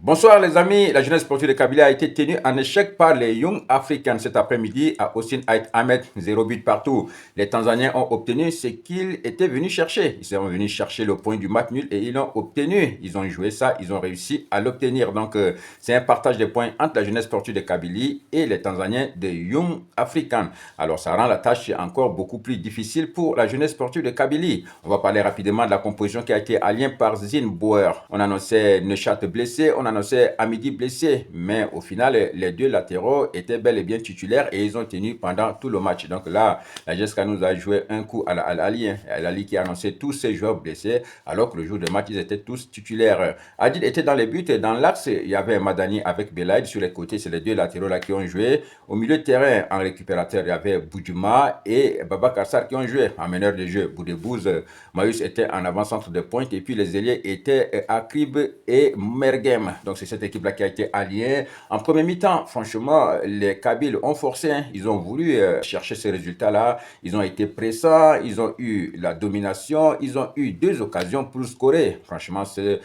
Bonsoir les amis, la jeunesse sportive de Kabylie a été tenue en échec par les Young Africans cet après-midi à Hussein Ait Ahmed, 0 but partout. Les Tanzaniens ont obtenu ce qu'ils étaient venus chercher. Ils sont venus chercher le point du match nul et ils l'ont obtenu. Ils ont joué ça, ils ont réussi à l'obtenir. Donc c'est un partage de points entre la jeunesse sportive de Kabylie et les Tanzaniens de Young Africans. Alors ça rend la tâche encore beaucoup plus difficile pour la jeunesse sportive de Kabylie. On va parler rapidement de la composition qui a été alignée par Zin Bauer. On annonçait Nechat blessé, on annonçait Hamidi blessé, mais au final, les deux latéraux étaient bel et bien titulaires et ils ont tenu pendant tout le match. Donc là, la GSK nous a joué un coup à l'Ali, l'Ali qui a annoncé tous ses joueurs blessés, alors que le jour de match, ils étaient tous titulaires. Adil était dans les buts, dans l'axe, il y avait Madani avec Belaïd, sur les côtés, c'est les deux latéraux là qui ont joué. Au milieu de terrain, en récupérateur, il y avait Boudjouma et Baba Kassar qui ont joué en meneur de jeu. Boudebouz, Maïus était en avant-centre de pointe et puis les ailiers étaient Akrib et Mergem. Donc c'est cette équipe-là qui a été alliée. En premier mi-temps, franchement, les Kabyles ont forcé. Ils ont voulu chercher ces résultats-là. Ils ont été pressants. Ils ont eu la domination. Ils ont eu deux occasions pour scorer. Franchement, ce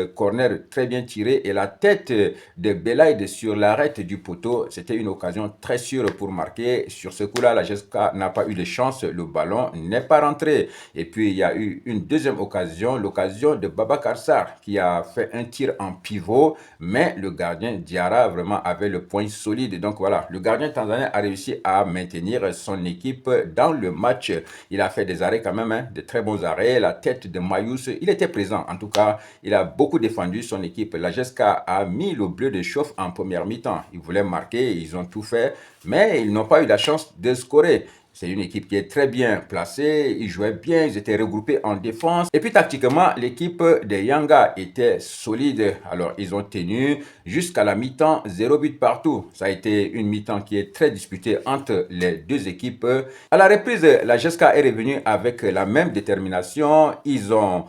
corner très bien tiré. Et la tête de Belaïd sur l'arête du poteau, c'était une occasion très sûre pour marquer. Sur ce coup-là, la GSK n'a pas eu de chance. Le ballon n'est pas rentré. Et puis, il y a eu une deuxième occasion, l'occasion de Baba Kassar qui a fait un tir en pivot, mais le gardien Diarra vraiment avait le point solide. Donc voilà, le gardien tanzanien a réussi à maintenir son équipe dans le match. Il a fait des arrêts quand même, de très bons arrêts. La tête de Mayous, il était présent. En tout cas, il a beaucoup défendu son équipe. La GSK a mis le bleu de chauffe en première mi-temps. Ils voulaient marquer, ils ont tout fait, mais ils n'ont pas eu la chance de scorer. C'est une équipe qui est très bien placée, ils jouaient bien, ils étaient regroupés en défense. Et puis tactiquement, l'équipe des Yanga était solide. Alors ils ont tenu jusqu'à la mi-temps, 0 but partout. Ça a été une mi-temps qui est très disputée entre les deux équipes. À la reprise, la GSK est revenue avec la même détermination. Ils ont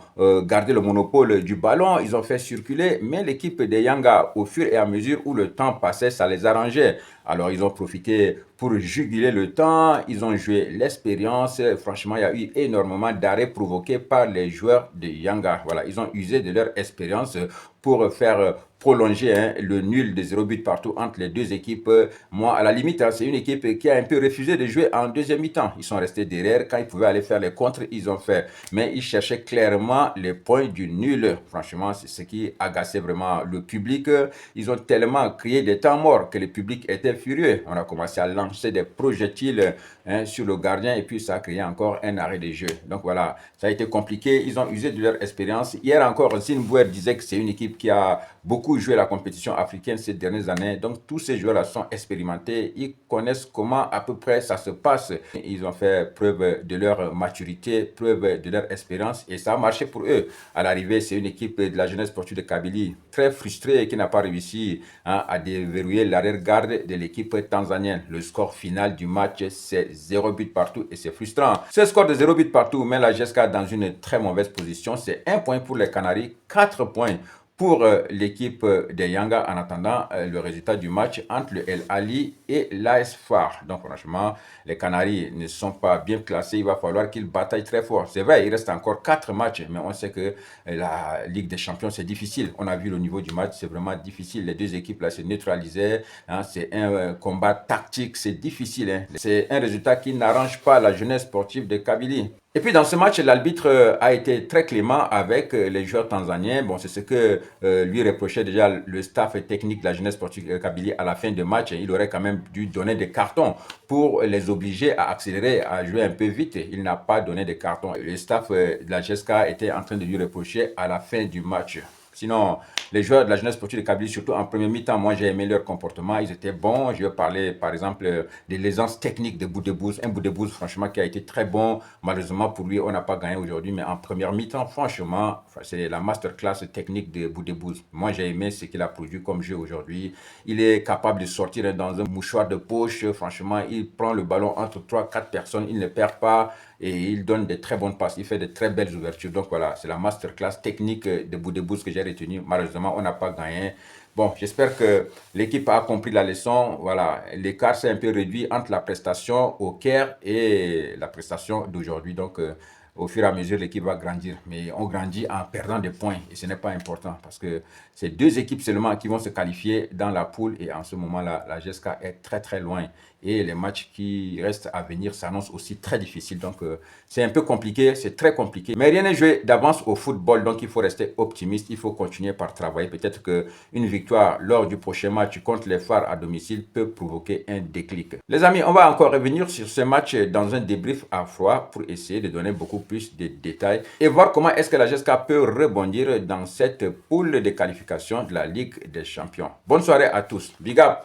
gardé le monopole du ballon, ils ont fait circuler, mais l'équipe des Yanga, au fur et à mesure où le temps passait, ça les arrangeait. Alors ils ont profité pour juguler le temps, ils ont joué l'expérience. Franchement, il y a eu énormément d'arrêts provoqués par les joueurs de Yanga. Voilà, ils ont usé de leur expérience pour faire prolonger le nul de 0 but partout entre les deux équipes. Moi, à la limite, c'est une équipe qui a un peu refusé de jouer en deuxième mi-temps. Ils sont restés derrière. Quand ils pouvaient aller faire les contres, ils ont fait. Mais ils cherchaient clairement les points du nul. Franchement, c'est ce qui agaçait vraiment le public. Ils ont tellement créé des temps morts que le public était furieux. On a commencé à lancer des projectiles sur le gardien et puis ça a créé encore un arrêt de jeu. Donc voilà, ça a été compliqué. Ils ont usé de leur expérience. Hier encore, Zinbouer disait que c'est une équipe qui a beaucoup joué la compétition africaine ces dernières années. Donc tous ces joueurs-là sont expérimentés. Ils connaissent comment à peu près ça se passe. Ils ont fait preuve de leur maturité, preuve de leur expérience et ça a marché pour eux. À l'arrivée, c'est une équipe de la jeunesse sportive de Kabylie très frustrée qui n'a pas réussi à déverrouiller l'arrière-garde de l'équipe tanzanienne. Le score final du match, c'est 0 but partout et c'est frustrant. Ce score de 0 but partout met la GSK dans une très mauvaise position. C'est 1 point pour les Canaries, 4 points pour l'équipe des Yanga en attendant le résultat du match entre le El Ali et l'AS FAR. Donc franchement, les Canaries ne sont pas bien classés. Il va falloir qu'ils bataillent très fort. C'est vrai, il reste encore 4 matchs, mais on sait que la Ligue des Champions, c'est difficile. On a vu le niveau du match, c'est vraiment difficile. Les deux équipes là se neutralisaient. C'est un combat tactique, c'est difficile. C'est un résultat qui n'arrange pas la jeunesse sportive de Kabylie. Et puis dans ce match, l'arbitre a été très clément avec les joueurs tanzaniens. Bon, c'est ce que lui reprochait déjà le staff technique de la jeunesse sportive Kabylie à la fin du match. Il aurait quand même dû donner des cartons pour les obliger à accélérer, à jouer un peu vite. Il n'a pas donné de cartons. Le staff de la GSK était en train de lui reprocher à la fin du match. Sinon, les joueurs de la jeunesse sportive de Kabylie, surtout en premier mi-temps, moi j'ai aimé leur comportement, ils étaient bons. Je vais parler par exemple de l'aisance technique de Boudebouz. Un Boudebouz franchement qui a été très bon. Malheureusement pour lui, on n'a pas gagné aujourd'hui, mais en première mi-temps, franchement, c'est la masterclass technique de Boudebouz. Moi j'ai aimé ce qu'il a produit comme jeu aujourd'hui. Il est capable de sortir dans un mouchoir de poche. Franchement, il prend le ballon entre 3-4 personnes, il ne perd pas. Et il donne de très bonnes passes, il fait de très belles ouvertures. Donc voilà, c'est la masterclass technique de Boudebouz que j'ai retenue. Malheureusement, on n'a pas gagné. Bon, j'espère que l'équipe a compris la leçon. Voilà, l'écart s'est un peu réduit entre la prestation au Caire et la prestation d'aujourd'hui. Donc au fur et à mesure, l'équipe va grandir. Mais on grandit en perdant des points et ce n'est pas important parce que c'est 2 équipes seulement qui vont se qualifier dans la poule et en ce moment-là, la GSK est très très loin et les matchs qui restent à venir s'annoncent aussi très difficiles. Donc c'est un peu compliqué, c'est très compliqué. Mais rien n'est joué d'avance au football, donc il faut rester optimiste, il faut continuer par travailler. Peut-être qu'une victoire lors du prochain match contre les Phares à domicile peut provoquer un déclic. Les amis, on va encore revenir sur ce match dans un débrief à froid pour essayer de donner beaucoup plus de détails et voir comment est-ce que la GSK peut rebondir dans cette poule de qualification de la Ligue des Champions. Bonne soirée à tous. Big up!